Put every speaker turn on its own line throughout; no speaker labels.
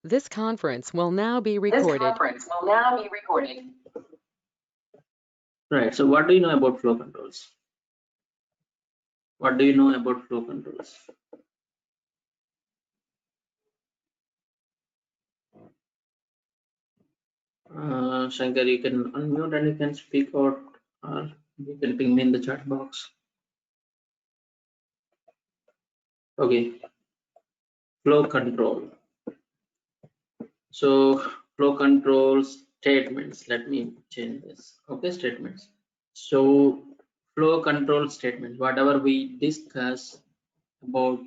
This conference will now be
This
recorded.
conference will now be recorded. Right. So what do you know about flow controls? What do you know about flow controls? Shankar, you can unmute and you can speak out, or you can ping me in the chat box. Okay. Flow control. So flow control statements. Let me change this. Okay, statements. So flow control statements. Whatever we discuss about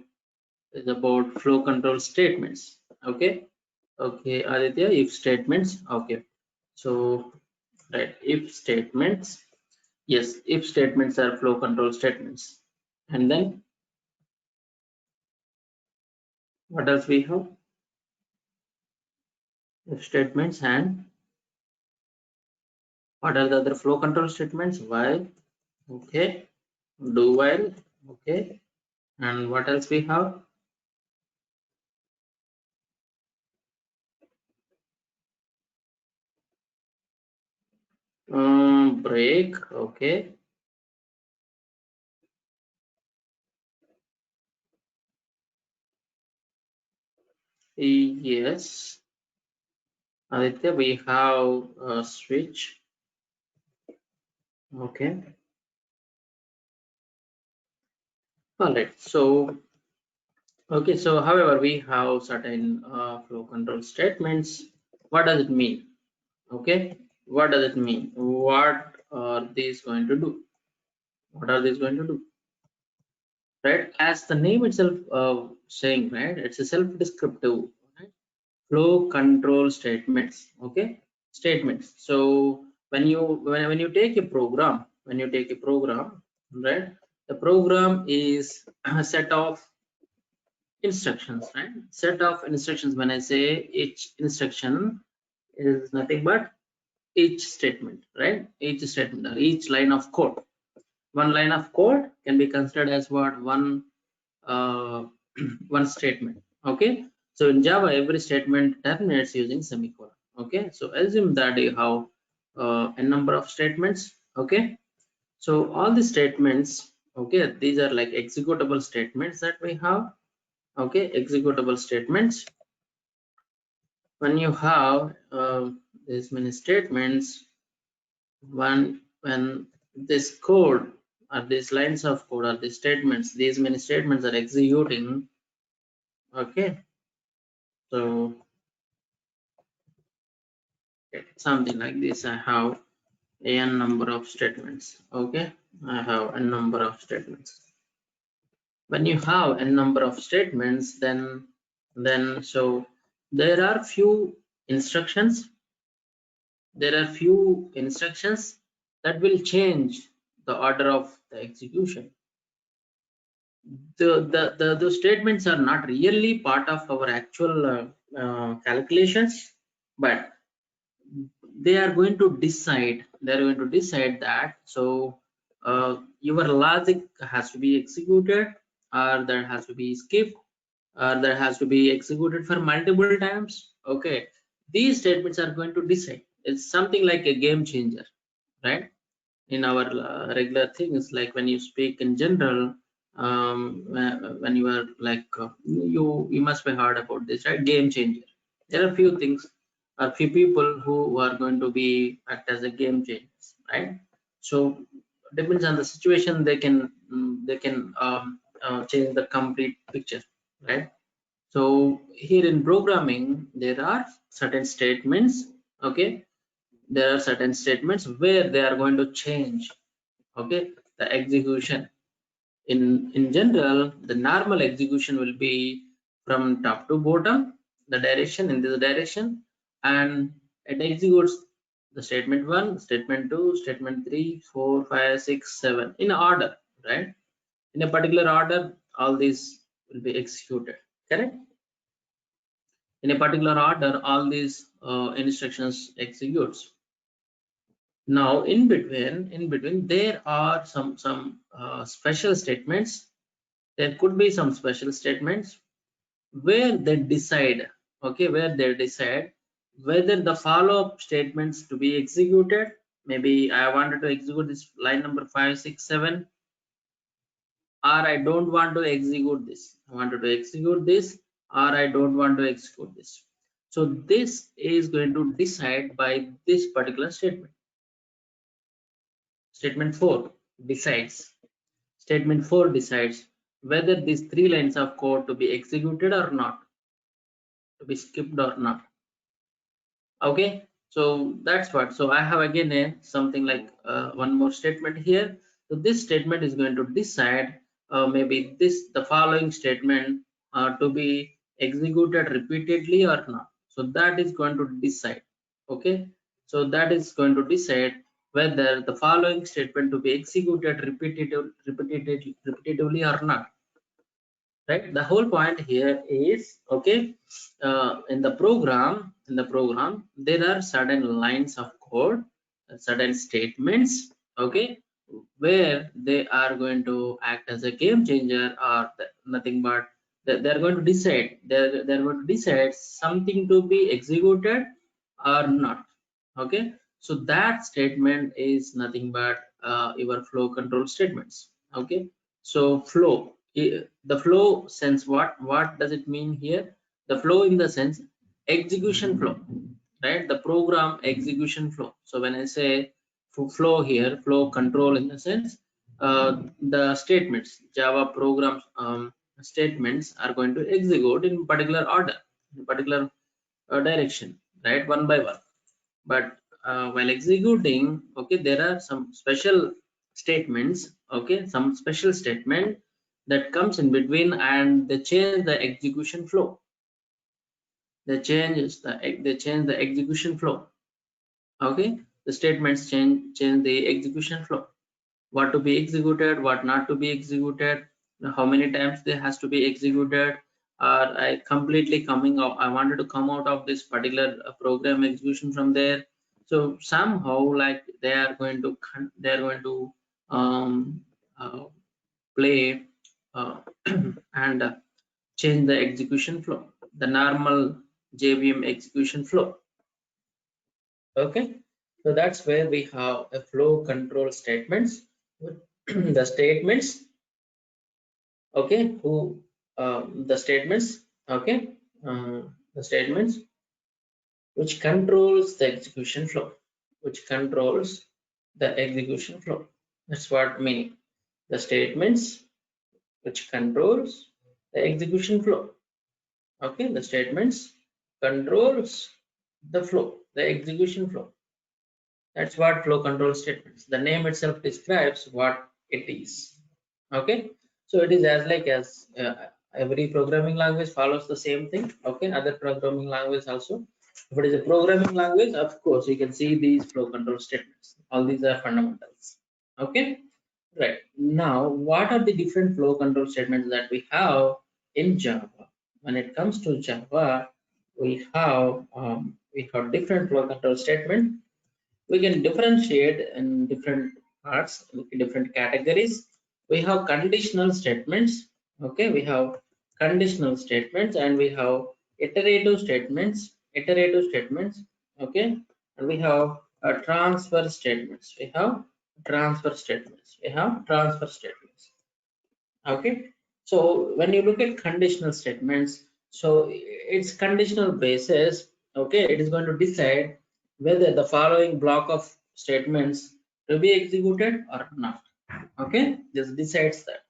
is about flow control statements. Okay. Okay, Aditya, if statements. Okay. So right, if statements. Yes, if statements are flow control statements. And then what else we have? If statements, and what are the other flow control statements? While, okay, do while, okay, and what else we have? Break, okay. Yes, Aditya, we have a switch, okay. All right, so okay, so however we have certain flow control statements. What does it mean? Okay, what does it mean? What are these going to do? What are these going to do? Right, as the name itself saying, right, it's a self-descriptive, right? Flow control statements. Okay, statements. So when you take a program, right, the program is a set of instructions, right? Set of instructions. When I say each instruction is nothing but each statement, right? Each statement or each line of code. One line of code can be considered as what? One one statement. Okay, so in Java every statement terminates using semicolon. Okay, so assume that you have a number of statements. Okay, so all the statements, okay, these are like executable statements that we have. Okay, executable statements. When you have this many statements, when this code or these lines of code or these statements, these many statements are executing. Okay, so something like this. I have n number of statements. Okay, I have a number of statements. When you have a number of statements, then so there are few instructions. There are few instructions that will change the order of the execution. Those statements are not really part of our actual calculations, but they are going to decide that. So your logic has to be executed, or that has to be skipped, or that has to be executed for multiple times. Okay, these statements are going to decide. It's something like a game changer, right? In our regular things, like when you speak in general, when you are like you must be heard about this, right? Game changer. There are few things, a few people who are going to be act as a game changers, right? So depends on the situation, they can change the complete picture, right? So here in programming there are certain statements. Okay, there are certain statements where they are going to change, okay, the execution. In general, the normal execution will be from top to bottom, the direction, in this direction, and it executes the statement 1, statement 2, statement 3, 4, 5, 6, 7 in order, right? In a particular order, all these will be executed, correct? In a particular order, all these instructions executes. Now in between there are some special statements. There could be some special statements where they decide, okay, where they decide whether the follow-up statements to be executed. Maybe I wanted to execute this line number 5, 6, 7, or I don't want to execute this. I wanted to execute this, or I don't want to execute this. So this is going to decide by this particular statement. Statement 4 decides. Statement 4 decides whether these 3 lines of code to be executed or not, to be skipped or not. Okay, so that's what. So I have again something like one more statement here. So this statement is going to decide maybe the following statement to be executed repeatedly or not. So that is going to decide. Okay, so that is going to decide whether the following statement to be executed repetitively or not. Right, the whole point here is, okay, in the program there are certain lines of code, certain statements, okay, where they are going to act as a game changer, or nothing but they're going to decide, they're going to decide something to be executed or not. Okay, so that statement is nothing but your flow control statements. Okay, so flow, the flow sense, what does it mean here? The flow in the sense execution flow, right? The program execution flow. So when I say flow here, flow control in the sense the statements, Java programs statements are going to execute in particular order, in particular direction, right, one by one. But while executing, okay, there are some special statements, okay, some special statement that comes in between, and they change the execution flow. They change the execution flow. Okay, the statements change the execution flow, what to be executed, what not to be executed, how many times they has to be executed, or I completely coming out, I wanted to come out of this particular program execution from there. So somehow, like, they are going to um, uh, play uh, and change the execution flow, the normal JVM execution flow. Okay, so that's where we have a flow control statements. The statements, okay, the statements, okay, the statements which controls the execution flow, which controls the execution flow. That's what meaning. The statements which controls the execution flow. Okay, the statements controls the flow, the execution flow. That's what flow control statements. The name itself describes what it is. Okay, so it is as like as every programming language follows the same thing. Okay, other programming language also. If it is a programming language, of course, you can see these flow control statements. All these are fundamentals. Okay, right. Now, what are the different flow control statements that we have in Java? When it comes to Java, we have different flow control statements. We can differentiate in different parts, different categories. We have conditional statements. Okay, we have conditional statements, and we have iterative statements. Okay, and we have transfer statements. We have transfer statements. Okay, so when you look at conditional statements, so it's conditional basis. Okay, it is going to decide whether the following block of statements to be executed or not. Okay, this decides that.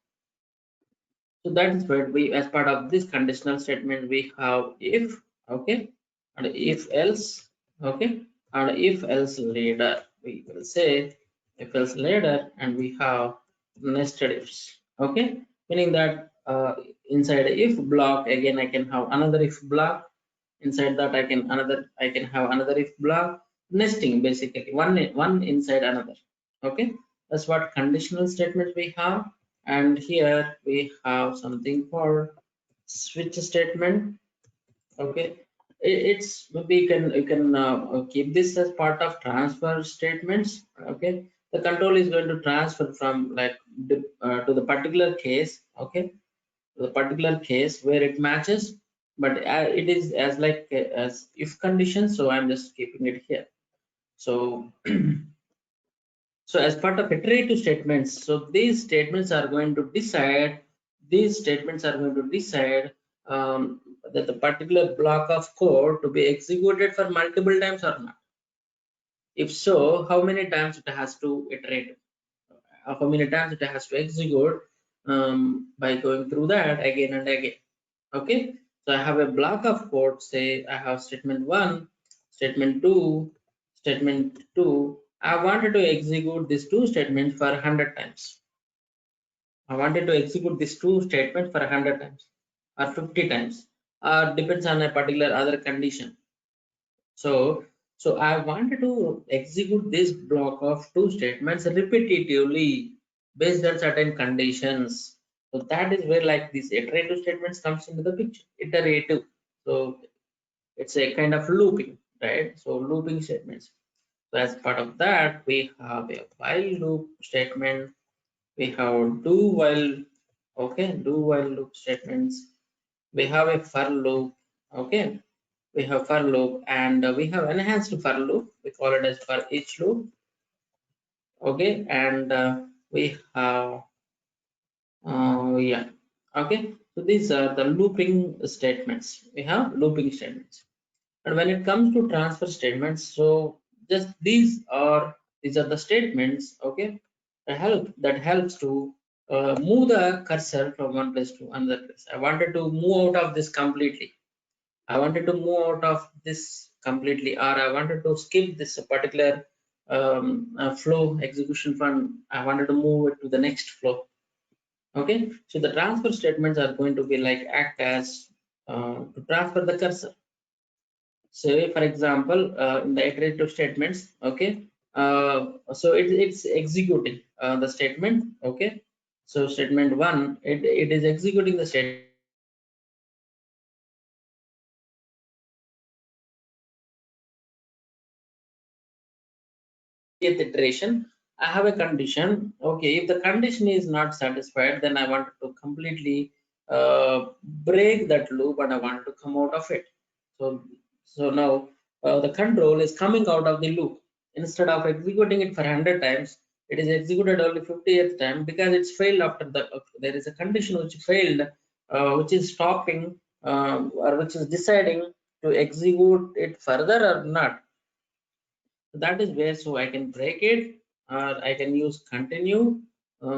So that is what we, as part of this conditional statement, we have if, okay, and if else, okay, and if else later. We will say if else later, and we have nested ifs. Okay, meaning that inside if block, again I can have another if block. Inside that I can have another if block. Nesting, basically one inside another. Okay, that's what conditional statements we have. And here we have something called switch statement. Okay, it's maybe you can keep this as part of transfer statements. Okay, the control is going to transfer from like to the particular case. Okay, the particular case where it matches, but it is as like as if condition, so I'm just keeping it here. So so as part of iterative statements, so these statements are going to decide, that the particular block of code to be executed for multiple times or not. If so, how many times it has to iterate, how many times it has to execute, by going through that again and again. Okay, so I have a block of code, say I have statement 1, statement 2, statement 2. I wanted to execute these two statements for 100 times. I wanted to execute these two statements for 100 times or 50 times, depends on a particular other condition. So I wanted to execute this block of two statements repetitively based on certain conditions. So that is where like these iterative statements comes into the picture. Iterative. So it's a kind of looping, right? So looping statements. So as part of that, we have a while loop statement. We have do while, okay, do while loop statements. We have a for loop, okay. We have for loop, and we have enhanced for loop. We call it as for each loop, okay. And we have yeah, okay. So these are the looping statements. We have looping statements. And when it comes to transfer statements, so just these are the statements, okay, that helps to move the cursor from one place to another place. I wanted to move out of this completely. I wanted to move out of this completely, or I wanted to skip this particular flow execution fund. I wanted to move it to the next flow. Okay, so the transfer statements are going to be like act as to transfer the cursor. Say for example, in the iterative statements, okay, so it's executing the statement, okay. So statement 1, it is executing the statement. Iteration, I have a condition, okay. If the condition is not satisfied, then I want to completely break that loop and I want to come out of it. So now the control is coming out of the loop. Instead of executing it for 100 times, it is executed only 50th time because it's failed after the there is a condition which failed, which is stopping, or which is deciding to execute it further or not. So that is where, so I can break it, or I can use continue,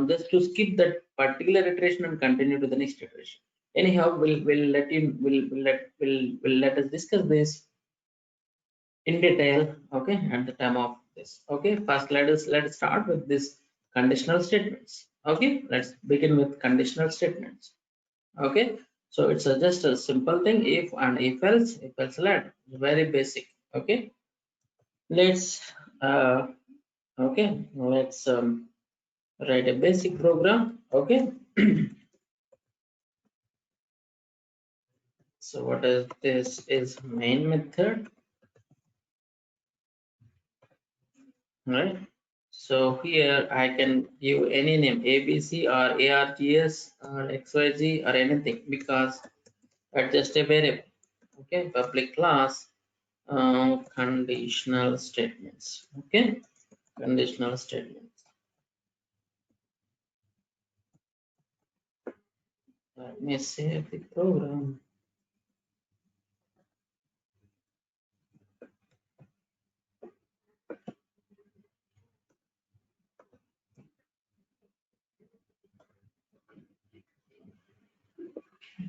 just to skip that particular iteration and continue to the next iteration. Anyhow, we'll let you will let us discuss this in detail, okay, at the time of this. Okay, first let us start with this conditional statements. Okay, let's begin with conditional statements. Okay, so it's just a simple thing, if and if else let, very basic. Okay, let's uh, okay, let's write a basic program. Okay. So what is this is main method, right? So here I can give any name, ABC or ARGS or XYZ or anything, because that's just a variable. Okay, public class conditional statements. Okay, conditional statements. Let me save the program.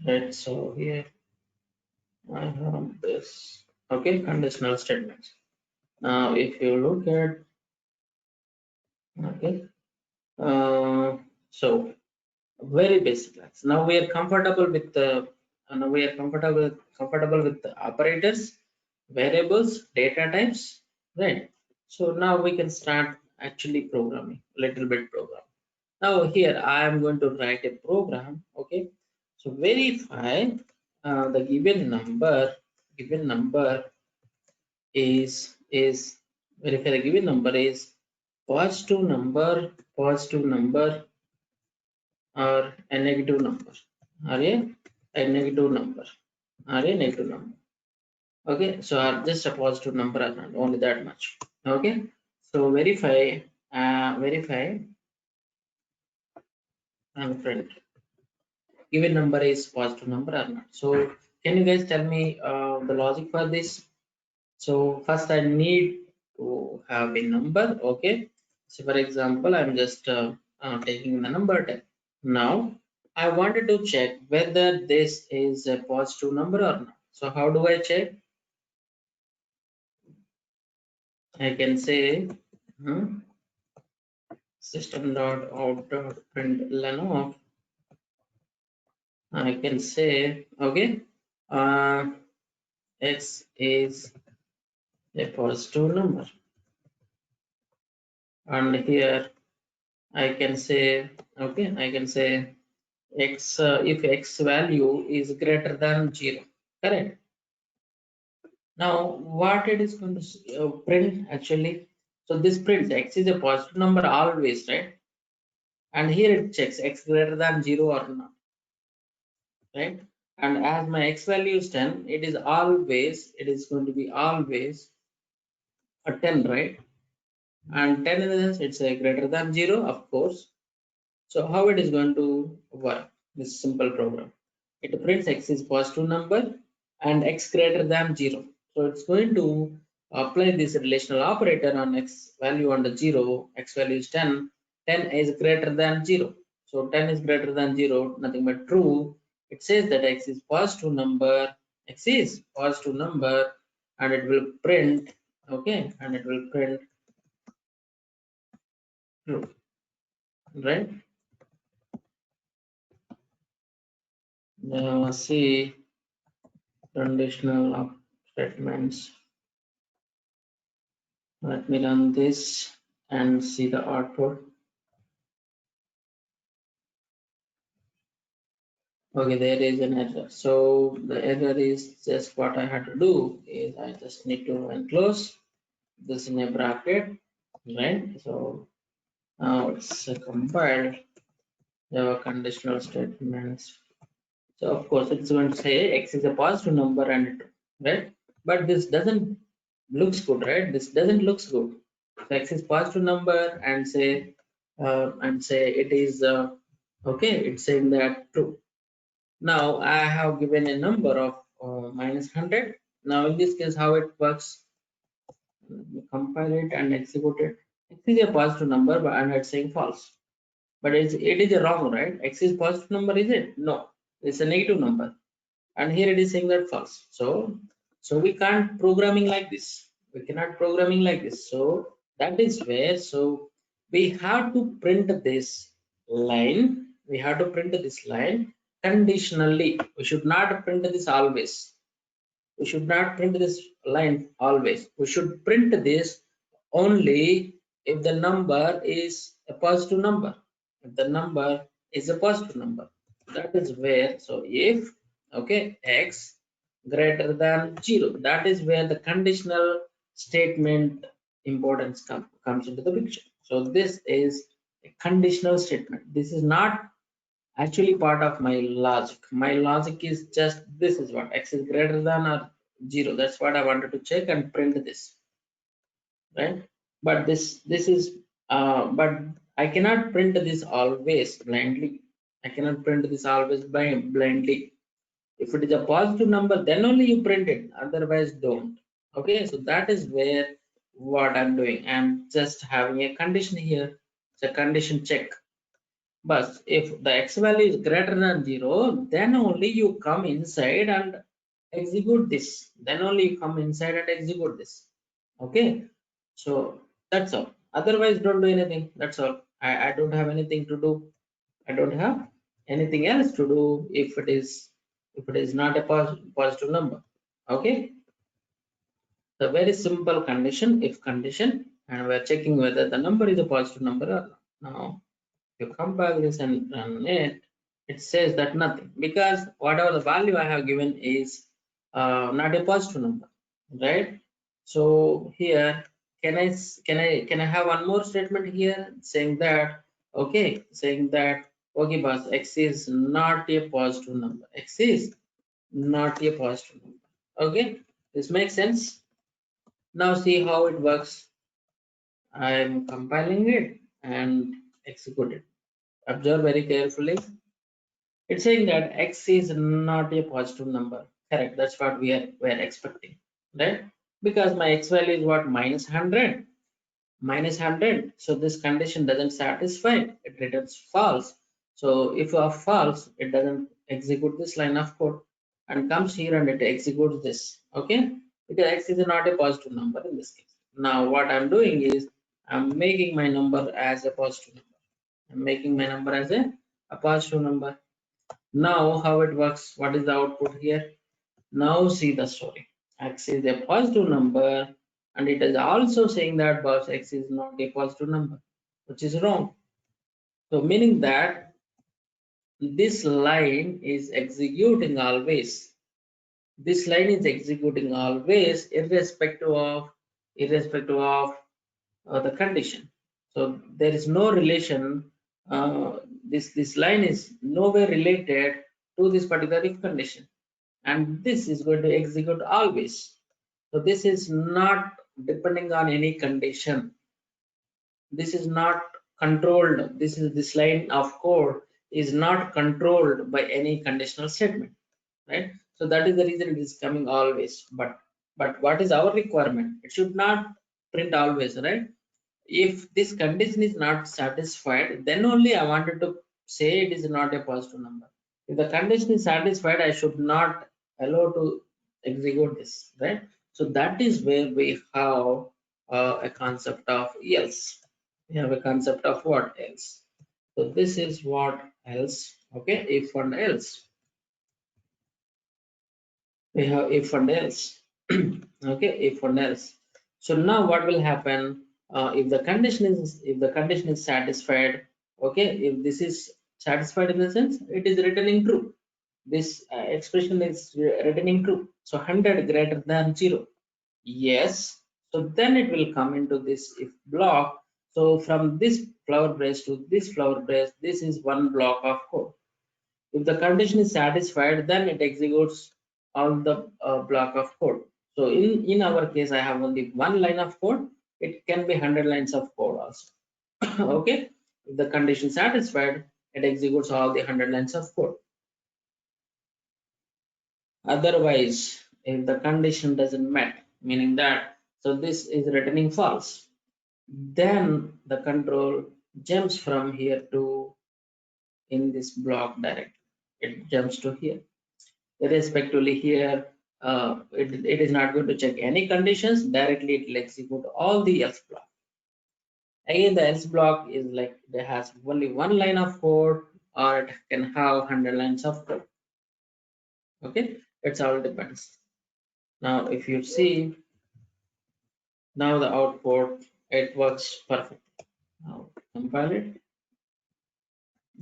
Right, so here I have this. Okay, conditional statements. Now if you look at, okay, so very basic lines. Now we are comfortable with the now we are comfortable with the operators, variables, data types, right? So now we can start actually programming, little bit program. Now here I am going to write a program. Okay, so verify the given number is verify the given number is positive number or a negative number, or a negative number. or a negative number. Okay, so or just a positive number or not, only that much. Okay, so verify and print given number is positive number or not. So can you guys tell me the logic for this? So first I need to have a number. Okay, so for example I'm just taking the number 10. Now I wanted to check whether this is a positive number or not. So how do I check? I can say system.out.println of, I can say, okay, uh, x is a positive number, and here I can say, okay, I can say x if x value is greater than 0, correct? Now what it is going to print actually? So this prints x is a positive number always, right? And here it checks x greater than 0 or not, right? And as my x value is 10, it is going to be always a 10, right? And 10 in the sense it's a greater than 0, of course. So how it is going to work, this simple program? It prints x is positive number and x greater than 0. So it's going to apply this relational operator on x value under 0, x value is 10, 10 is greater than 0. So 10 is greater than 0, nothing but true. It says that x is positive number, x is positive number, and it will print, okay, and it will print true, right? Now see conditional statements. Let me run this and see the output. Okay, there is an error. So the error is just what I had to do is I just need to enclose this in a bracket, right? So now it's compiled Java conditional statements. So of course it's going to say x is a positive number and right, but this doesn't looks good, right? This doesn't looks good. So x is positive number and say it is okay. It's saying that true. Now I have given a number of minus 100. Now in this case, how it works? Let me compile it and execute it. X is a positive number, but and it's saying false. But it is a wrong, right? X is positive number, is it? No, it's a negative number, and here it is saying that false. So we can't programming like this. We cannot programming like this. So that is where. So we have to print this line. We have to print this line conditionally. We should not print this always. We should not print this line always. We should print this only if the number is a positive number. If the number is a positive number, that is where. So if okay x greater than 0, that is where the conditional statement importance comes into the picture. So this is a conditional statement. This is not actually part of my logic. My logic is just this is what x is greater than or 0. That's what I wanted to check and print this, right? But this is but I cannot print this always blindly. I cannot print this always blindly. If it is a positive number, then only you print it, otherwise don't. Okay, so that is where what I'm doing. I'm just having a condition here. It's a condition check. But if the x value is greater than 0, then only you come inside and execute this. Then only you come inside and execute this. Okay, so that's all. Otherwise, don't do anything. That's all. I don't have anything to do. I don't have anything else to do if it is not a positive number. Okay, the very simple condition, if condition, and we're checking whether the number is a positive number or not. Now you compile this and run it, it says that nothing, because whatever the value I have given is not a positive number, right? So here, can I have one more statement here saying that okay, saying that okay boss, x is not a positive number, x is not a positive number. Okay, this makes sense. Now see how it works. I'm compiling it and execute it. Observe very carefully. It's saying that x is not a positive number. Correct. That's what we are expecting, right? Because my x value is what, minus 100. Minus 100. So this condition doesn't satisfy. It returns false. So if you are false, it doesn't execute this line of code and comes here and it executes this. Okay, because x is not a positive number in this case. Now what I'm doing is I'm making my number as a positive number. I'm making my number as a positive number. Now how it works? What is the output here? Now see the story. X is a positive number and it is also saying that boss x is not a positive number, which is wrong. So meaning that this line is executing always. This line is executing always irrespective of the condition. So there is no relation. This line is nowhere related to this particular if condition, and this is going to execute always. So this is not depending on any condition. This is not controlled. This line of code is not controlled by any conditional statement, right? So that is the reason it is coming always. But what is our requirement? It should not print always, right? If this condition is not satisfied, then only I wanted to say it is not a positive number. If the condition is satisfied, I should not allow to execute this, right? So that is where we have a concept of else. We have a concept of what else. So this is what else. Okay, if and else. We have if and else. Okay, if and else. So now what will happen if the condition is satisfied? Okay, if this is satisfied in the sense it is returning true. This expression is returning true. So 100 greater than 0. Yes. So then it will come into this if block. So from this flower brace to this flower brace, this is one block of code. If the condition is satisfied, then it executes all the block of code. So in our case, I have only one line of code. It can be 100 lines of code also. Okay. If the condition satisfied, it executes all the 100 lines of code. Otherwise, if the condition doesn't met, meaning that, so this is returning false, then the control jumps from here to in this block directly. It jumps to here. Irrespectively here, it is not going to check any conditions. Directly it will execute all the else block. Again, the else block is like it has only one line of code or it can have 100 lines of code. Okay, it's all depends. Now if you see, now the output, it works perfect. Now compile it,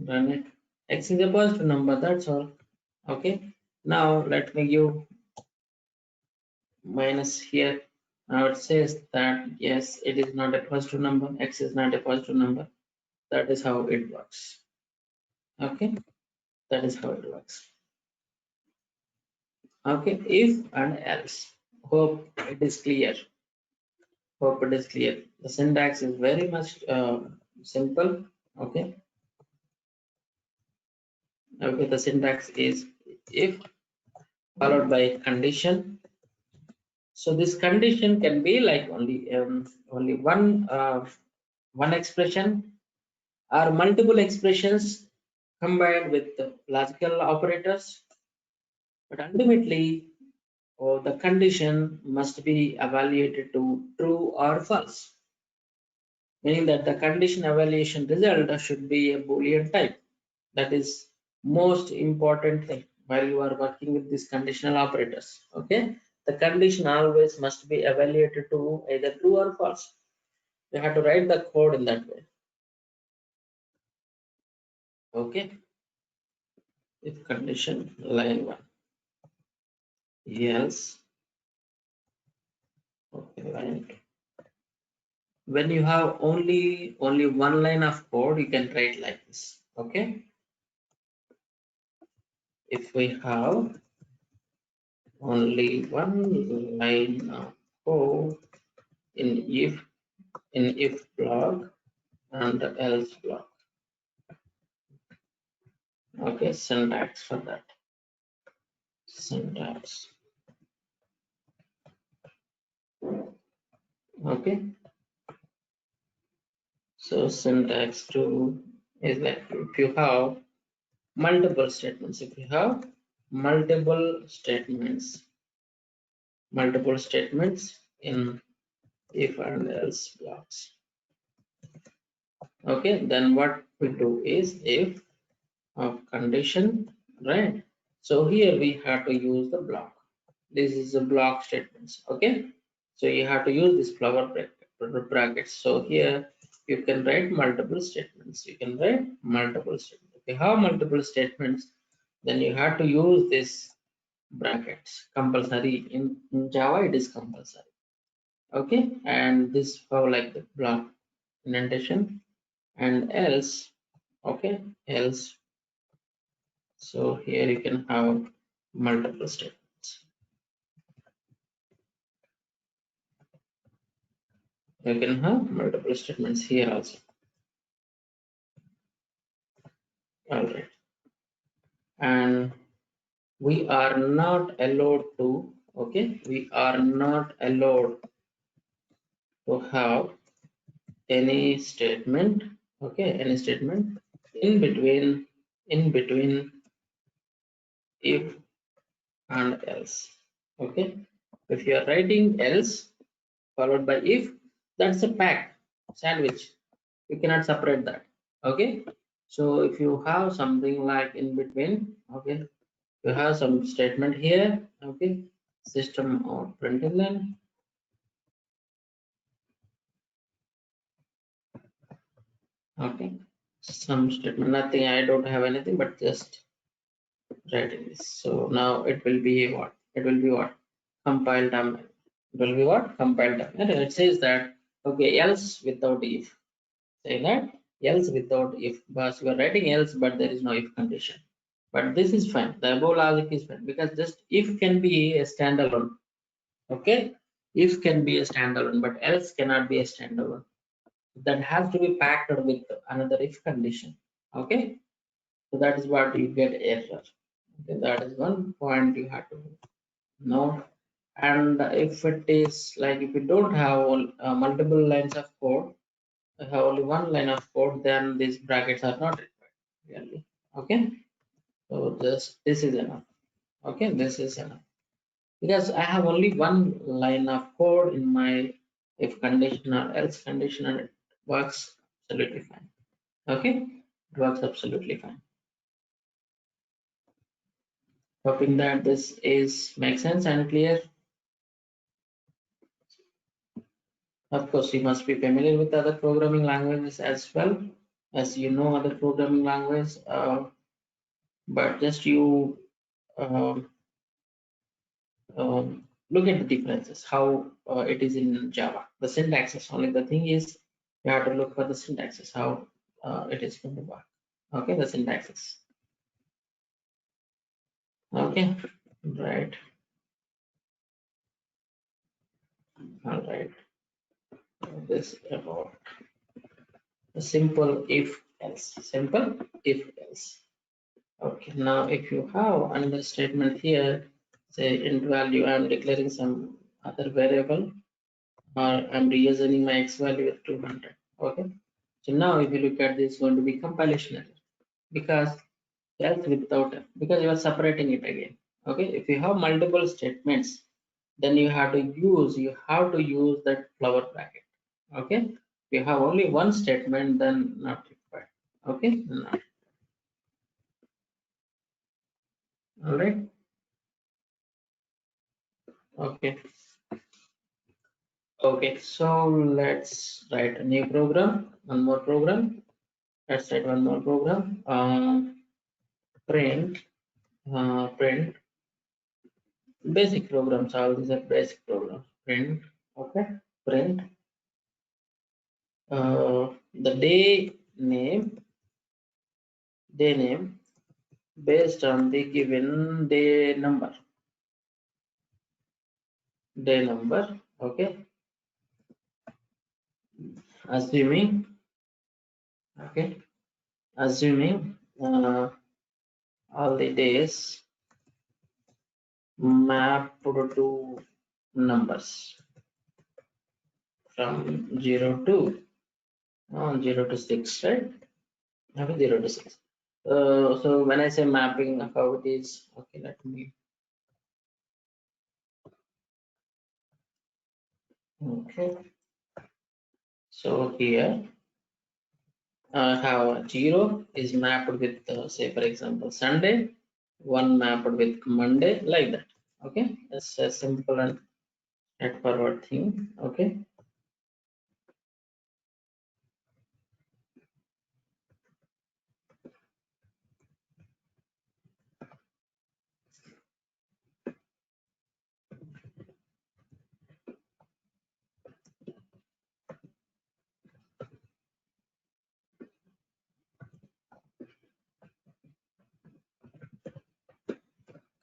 run it. X is a positive number, that's all. Okay, now let me give minus here. Now it says that yes, it is not a positive number, x is not a positive number. That is how it works. Okay, that is how it works. Okay, if and else. Hope it is clear. Hope it is clear. The syntax is very much simple. Okay. Okay, the syntax is if followed by condition. So this condition can be like only one expression or multiple expressions combined with the logical operators, but ultimately the condition must be evaluated to true or false, meaning that the condition evaluation result should be a Boolean type. That is most important thing while you are working with these conditional operators. Okay, the condition always must be evaluated to either true or false. You have to write the code in that way. Okay, if condition line 1, yes. Okay, line 2. When you have only one line of code, you can write like this. Okay, if we have only one line of code in if block and else block. Okay, syntax for that. Syntax. Okay, so syntax 2 is like if you have multiple statements, multiple statements in if and else blocks. Okay, then what we do is if of condition, right? So here we have to use the block. This is the block statements. Okay, so you have to use this flower brackets. So here you can write multiple statements. If you have multiple statements, then you have to use this brackets compulsory. In Java it is compulsory. Okay, and this for like the block indentation and else. Okay, else. So here you can have multiple statements. You can have multiple statements here also. All right, and we are not allowed to. Okay, we are not allowed to have any statement. Okay, any statement in between if and else. Okay, if you are writing else followed by if, that's a pack sandwich. You cannot separate that. Okay, so if you have something like in between, okay, you have some statement here. Okay, system or println. Okay, some statement, nothing, I don't have anything but just writing this. So now it will be what? It will be what? Compile terminal. It will be what? Compile terminal. It says that okay, else without if. Say that else without if, but you are writing else, but there is no if condition. But this is fine. The above logic is fine because just if can be a standalone. Okay, if can be a standalone, but else cannot be a standalone. That has to be packed with another if condition. Okay, so that is what you get error. Okay, that is one point you have to know. And if it is like if you don't have multiple lines of code, you have only one line of code, then these brackets are not required really. Okay, so just this is enough. Okay, this is enough because I have only one line of code in my if condition or else condition, and it works absolutely fine. Okay, it works absolutely fine. Hoping that this is makes sense and clear. Of course, you must be familiar with other programming languages as well, as you know other programming languages, but just you um, look at the differences, how it is in Java. The syntaxes, only the thing is you have to look for the syntaxes, how it is going to work. Okay, the syntaxes. Okay, right. All right. This about a simple if else. Simple if else. Okay, now if you have another statement here, say int value, I'm declaring some other variable, or I'm reusing my x value of 200. Okay, so now if you look at this, going to be compilation error because else without, because you are separating it again. Okay, if you have multiple statements, then you have to use that flower bracket. Okay, if you have only one statement, then not required. Okay, not. All right. Okay. Okay, so let's write a new program, one more program. Let's write one more program. Print basic programs. All these are basic programs. Print, okay, print the day name based on the given day number. day number. Okay, assuming, okay, assuming all the days mapped to numbers from 0 to 6, right? Okay, 0 to 6. So when I say mapping, how it is, okay, let me, okay. So here how 0 is mapped with say for example Sunday, 1 mapped with Monday, like that. Okay, it's a simple and straightforward thing. Okay,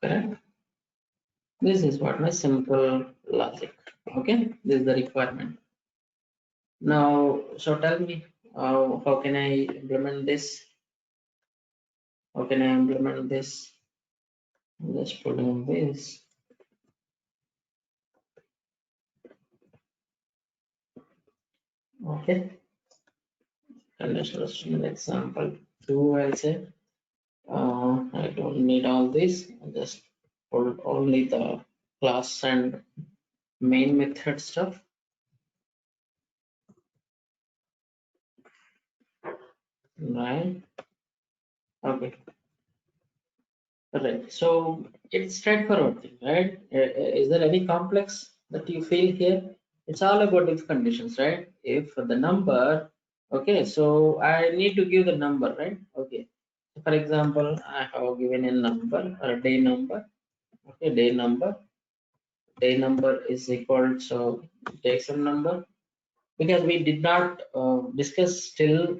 correct. This is what my simple logic. Okay, this is the requirement. Now, so tell me, how can I implement this? How can I implement this? Just put in this. Okay, conditional statement example 2, I'll say. I don't need all this. I just put only the class and main method stuff. Right. Okay. Right. So it's straightforward thing, right? Is there any complex that you feel here? It's all about if conditions, right? If the number, okay, so I need to give the number, right? Okay. For example, I have given a number or a day number. Okay, day number. Day number is equal, so take some number, because we did not discuss still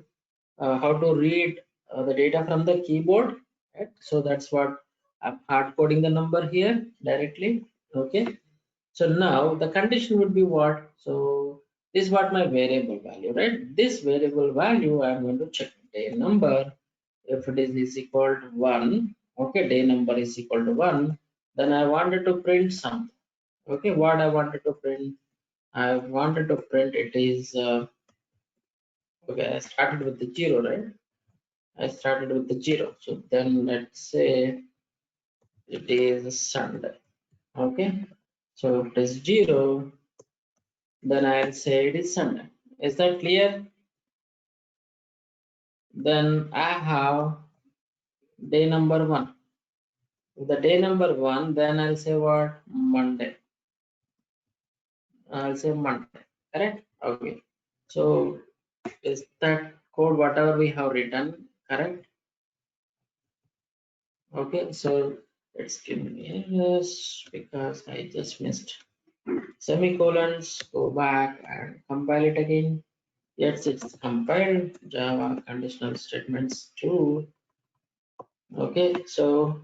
how to read the data from the keyboard, right? So that's what I'm hard coding the number here directly. Okay, so now the condition would be what? So this is what my variable value, right? This variable value I'm going to check day number. If it is equal to 1, okay, day number is equal to 1, then I wanted to print something. Okay, what I wanted to print? I wanted to print it is okay. I started with the 0, right? I started with the 0. So then let's say it is Sunday. Okay. So if it is 0, then I'll say it is Sunday. Is that clear? Then I have day number 1. The day number 1, then I'll say what? Monday. I'll say Monday. Correct? Okay. So is that code whatever we have written correct? Okay, so let's give me yes, because I just missed semicolons. Go back and compile it again. Yes, it's compiled. Java conditional statements true. Okay, so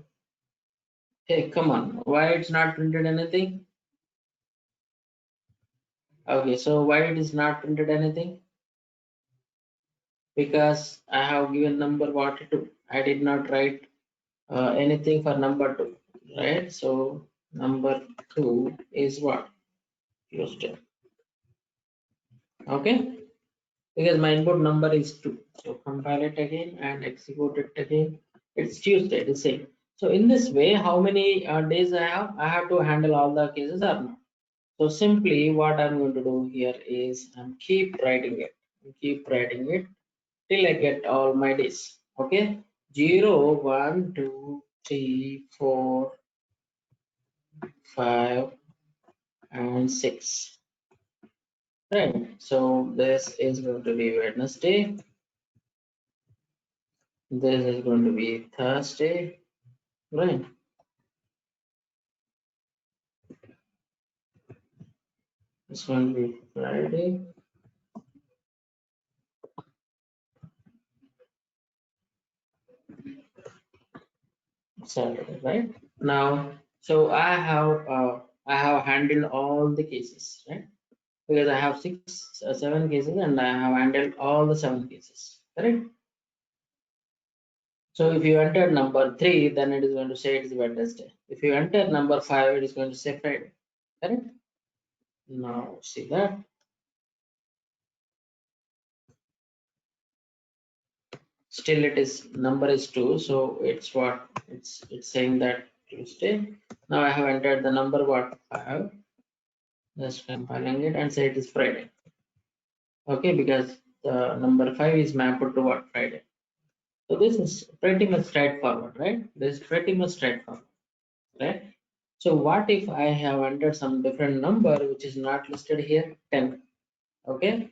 hey, come on, why it's not printed anything? Okay, so why it is not printed anything? Because I have given number what to. I did not write anything for number 2, right? So number 2 is what? Tuesday. Okay, because my input number is 2. So compile it again and execute it again. It's Tuesday, the same. So in this way, how many days I have? I have to handle all the cases or not. So simply what I'm going to do here is keep writing it. Keep writing it till I get all my days. Okay. 0, 1, 2, 3, 4, 5, and 6. Right. So this is going to be Wednesday. This is going to be Thursday. Right. This going to be Friday. Saturday. Right. Now, so I have I have handled all the cases, right? Because I have 7 cases and I have handled all the 7 cases, correct? So if you enter number 3, then it is going to say it is Wednesday. If you enter number 5, it is going to say Friday, correct? Now see that. Still it is number is 2, so it's what it's saying that Tuesday. Now I have entered the number what 5, just compiling it and say it is Friday. Okay, because the number 5 is mapped to what Friday. So this is pretty much straightforward, right? This is pretty much straightforward, right? So what if I have entered some different number which is not listed here, 10? Okay,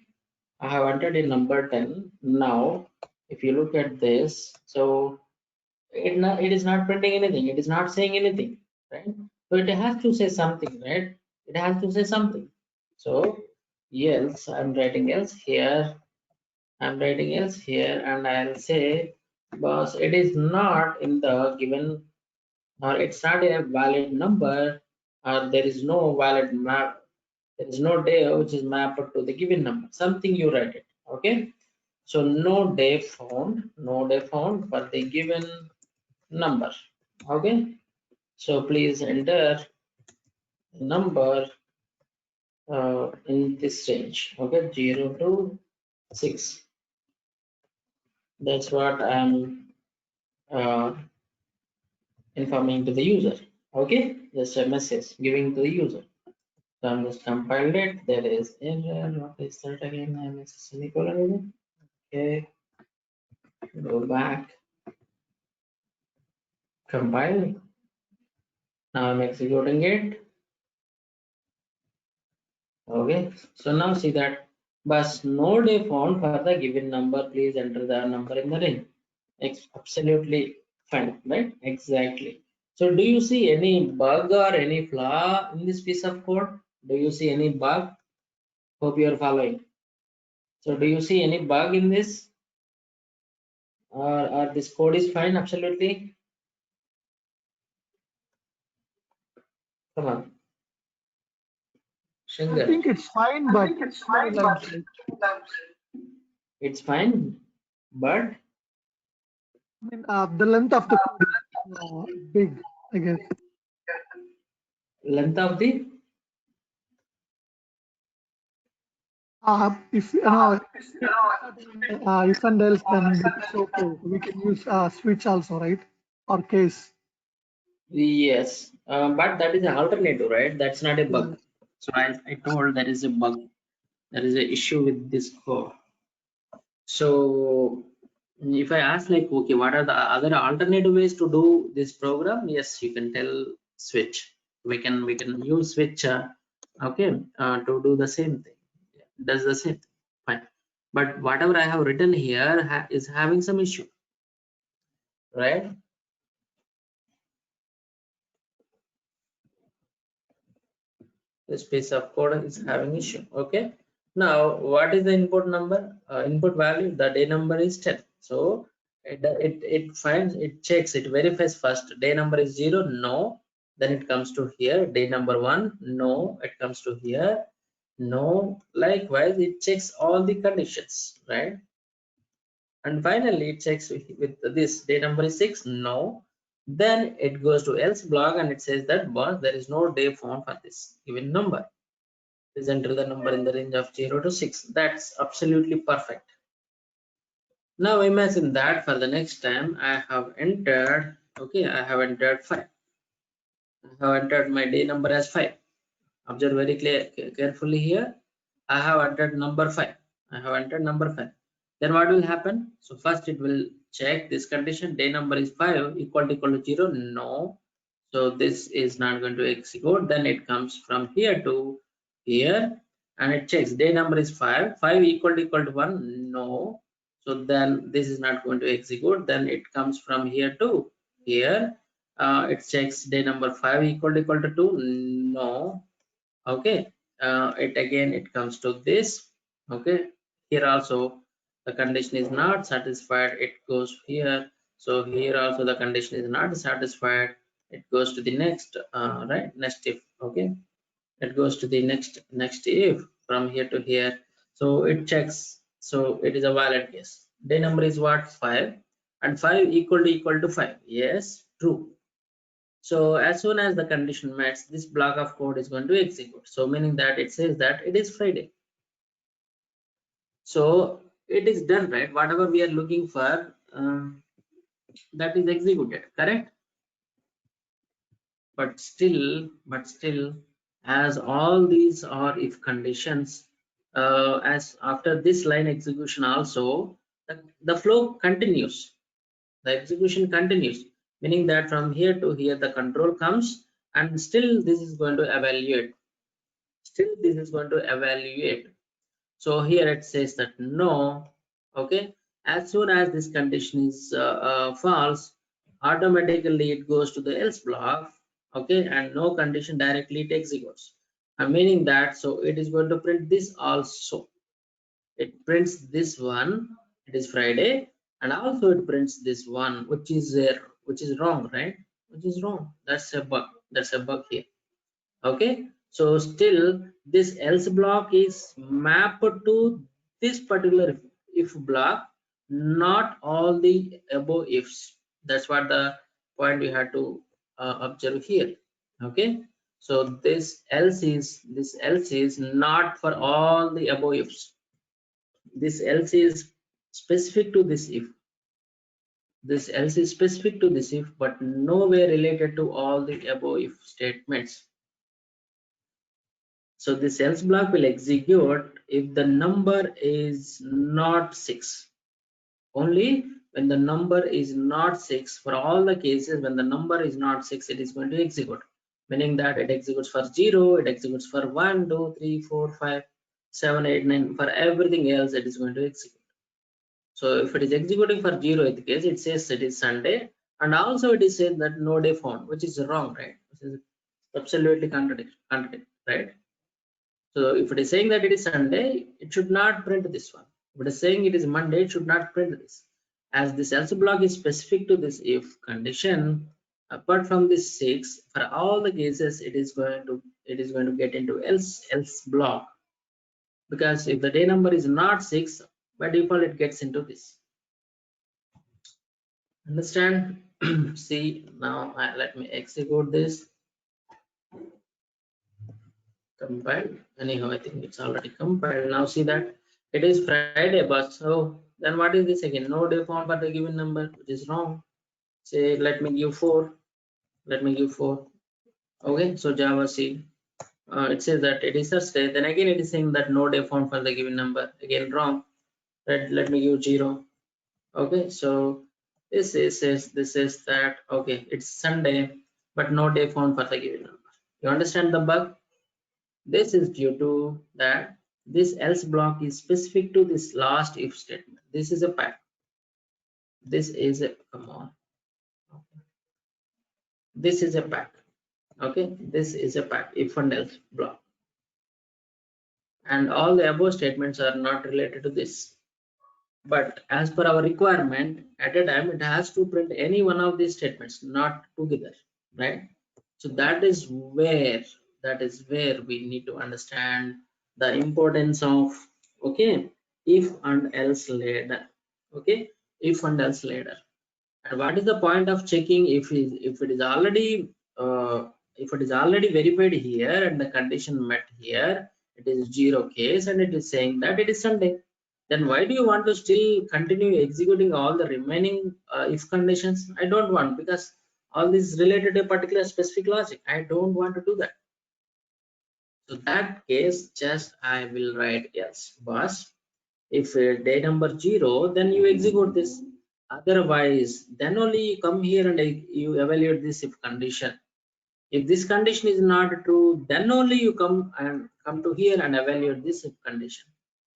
I have entered in number 10. Now, if you look at this, so it is not printing anything. It is not saying anything, right? So it has to say something, right? It has to say something. So else, I'm writing else here. I'm writing else here, and I'll say, boss, it is not in the given, or it's not a valid number, or there is no valid map. There is no day which is mapped to the given number. Something you write it. Okay. So no day found, no day found for the given number. Okay. So please enter the number in this range. Okay, 0 to 6. That's what I'm informing to the user. Okay, just a message giving to the user. So I'm just compiled it. There is error. What is that again? I miss a semicolon again. Okay, go back, compile. Now I'm executing it. Okay, so now see that bus no day found for the given number. Please enter the number in the range. Absolutely fine, right? Exactly. So do you see any bug or any flaw in this piece of code? Do you see any bug? Hope you are following. So do you see any bug in this? Or this code is fine, absolutely? Come on,
I
Shankar.
think it's fine, but too many lines, right?
It's fine, but
I mean, the length of the code is big, I guess.
length of the
If you know, if and else, then it's okay. We can use switch also, right? Or case.
yes, but that is an alternative, right? That's not a
Yeah.
bug. So I told there is a bug. There is an issue with this code. So if I ask like, okay, what are the other alternative ways to do this program? Yes, you can tell switch. We can use switch, okay, to do the same thing. Does the same thing. Fine. But whatever I have written here is having some issue, right? This piece of code is having issue. Okay. Now, what is the input number? Input value. The day number is 10. So it finds, it checks, it verifies first. Day number is 0. No. Then it comes to here. Day number 1. No. It comes to here. No. Likewise, it checks all the conditions, right? And finally it checks with this day number is 6. No. Then it goes to else block and it says that boss, there is no day found for this given number. Please enter the number in the range of 0 to 6. That's absolutely perfect. Now imagine that for the next time I have entered, okay, I have entered 5. I have entered my day number as 5. Observe very carefully here. I have entered number 5. I have entered number 5. Then what will happen? So first it will check this condition. Day number is 5 equal to 0. No. So this is not going to execute. Then it comes from here to here and it checks day number is 5. 5 equal to 1. No. So then this is not going to execute. Then it comes from here to here. It checks day number 5 equal to 2. No. Okay, it comes to this. Okay, here also the condition is not satisfied, it goes here. So here also the condition is not satisfied, it goes to the next, right, next if. Okay, it goes to the next if from here to here. So it checks. So it is a valid case. Day number is what? 5, and 5 equal to 5. Yes, true. So as soon as the condition matches, this block of code is going to execute. So meaning that it says that it is Friday. So it is done, right? Whatever we are looking for, that is executed, correct? But still, as all these are if conditions, as after this line execution also, the flow continues. The execution continues, meaning that from here to here the control comes, and still this is going to evaluate. Still this is going to evaluate. So here it says that no. Okay, as soon as this condition is false, automatically it goes to the else block. Okay, and no condition directly it executes, meaning that so it is going to print this also. It prints this one, it is Friday, and also it prints this one, which is there, which is wrong, right? Which is wrong. That's a bug. That's a bug here. Okay, so still this else block is mapped to this particular if block, not all the above ifs. That's what the point we had to observe here. Okay, so this else is not for all the above ifs. This else is specific to this if. This else is specific to this if, but nowhere related to all the above if statements. So this else block will execute if the number is not 6. Only when the number is not 6. For all the cases when the number is not 6, it is going to execute. Meaning that it executes for 0, it executes for 1, 2, 3, 4, 5, 7, 8, 9. For everything else, it is going to execute. So if it is executing for 0 in the case, it says it is Sunday, and also it is saying that no day found, which is wrong, right? Which is absolutely contradict, right? So if it is saying that it is Sunday, it should not print this one. If it is saying it is Monday, it should not print this. As this else block is specific to this if condition, apart from this 6, for all the cases it is going to get into else block. Because if the day number is not 6, by default it gets into this. Understand? See, now let me execute this. Compiled. Anyhow, I think it's already compiled. Now see that it is Friday, but so then what is this again? No day found for the given number, which is wrong. Say let me give 4. Let me give 4. Okay, so Java C. It says that it is Thursday. Then again it is saying that no day found for the given number. Again wrong. Let me give 0. Okay, so this is that okay, it's Sunday, but no day found for the given number. You understand the bug? This is due to that this else block is specific to this last if statement. This is a pack. This is a come on. This is a pack. Okay, this is a pack if and else block. And all the above statements are not related to this. But as per our requirement, at a time it has to print any one of these statements, not together, right? So that is where we need to understand the importance of okay if and else later. Okay, if and else later. And what is the point of checking if it is already verified here and the condition met here, it is 0 case and it is saying that it is Sunday. Then why do you want to still continue executing all the remaining if conditions? I don't want, because all this is related to a particular specific logic. I don't want to do that. So that case, just I will write else. Boss, if day number 0, then you execute this. Otherwise, then only you come here and you evaluate this if condition. If this condition is not true, then only you come to here and evaluate this if condition.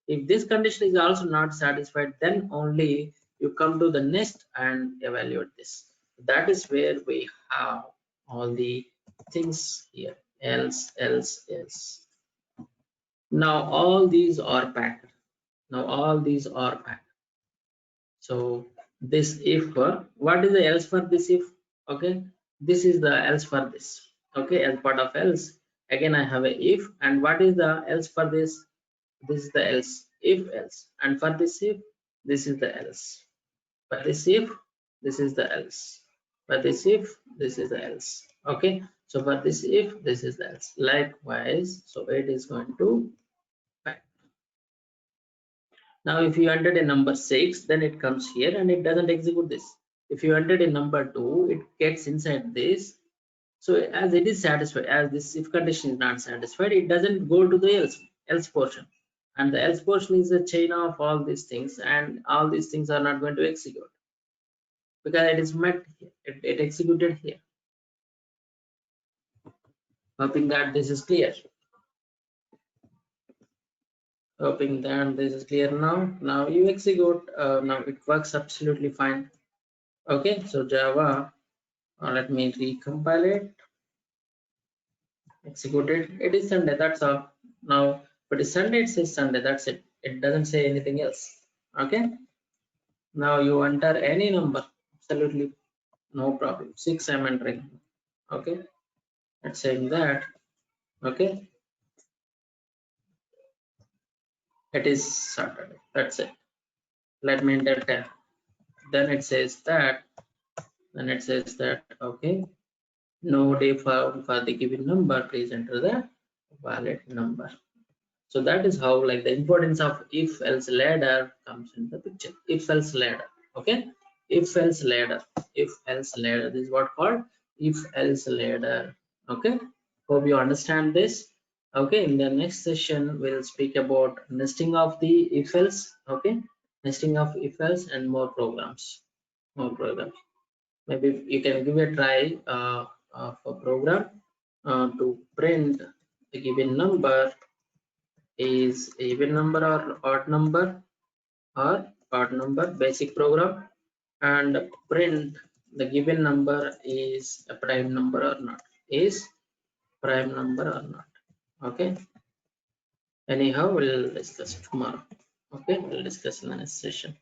If this condition is also not satisfied, then only you come to the next and evaluate this. That is where we have all the things here. Else. Now all these are packed. So this if for what is the else for this if? Okay, this is the else for this. Okay, as part of else, Again I have a if, and what is the else for this? This is the else, if else. And for this if, this is the else. For this if, this is the else. For this if, this is the else. Okay, so for this if, this is the else. Likewise, so it is going to fact. Now if you entered a number 6, then it comes here and it doesn't execute this. If you entered a number 2, it gets inside this. So as it is satisfied, as this if condition is not satisfied, it doesn't go to the else portion. And the else portion is a chain of all these things, and all these things are not going to execute because it is met here, it executed here. Hoping that this is clear. Hoping that this is clear now. Now you execute. Now it works absolutely fine. Okay, so Java, let me recompile it. Executed. It is Sunday, that's all. Now but it's Sunday, it says Sunday, that's it. It doesn't say anything else. Okay, now you enter any number, absolutely no problem. 6 I'm entering. Okay, it's saying that. Okay, it is Saturday, that's it. Let me enter 10. Then it says that, okay, no day found for the given number, please enter the valid number. So that is how, like, the importance of if else ladder comes into the picture. If else ladder. Okay, if else ladder, if else ladder, this is what called if else ladder. Okay, hope you understand this. Okay, in the next session we'll speak about nesting of the if else. Okay, nesting of if else and more programs. Maybe you can give a try of a program to print the given number is even number or odd number, basic program, and print the given number is a prime number or not, is prime number or not. Okay, anyhow we'll discuss tomorrow. Okay, we'll discuss in the next session.